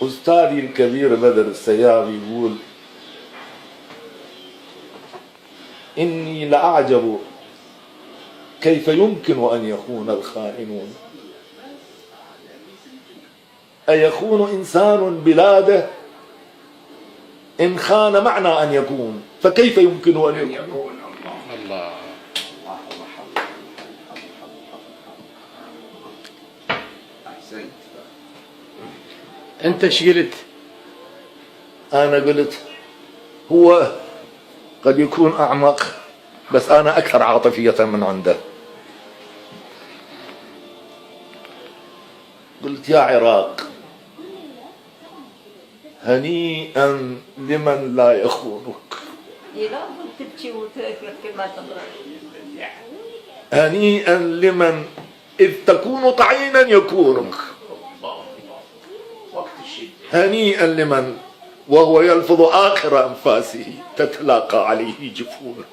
أستاذي الكبير بدر السيار يقول: إني لأعجب كيف يمكن أن يخون الخائنون. أيخون إنسان بلاده؟ إن خان معنى أن يكون، فكيف يمكن أن يكون؟ الله. أنت ايش قلت؟ أنا قلت هو قد يكون أعمق، بس أنا أكثر عاطفية من عنده. قلت: يا عراق، هنيئا لمن لا يخونك، هنيئا لمن إذ تكون طعينا يكونك، هنيئا لمن وهو يلفظ آخر أنفاسه تتلاقى عليه جفونك.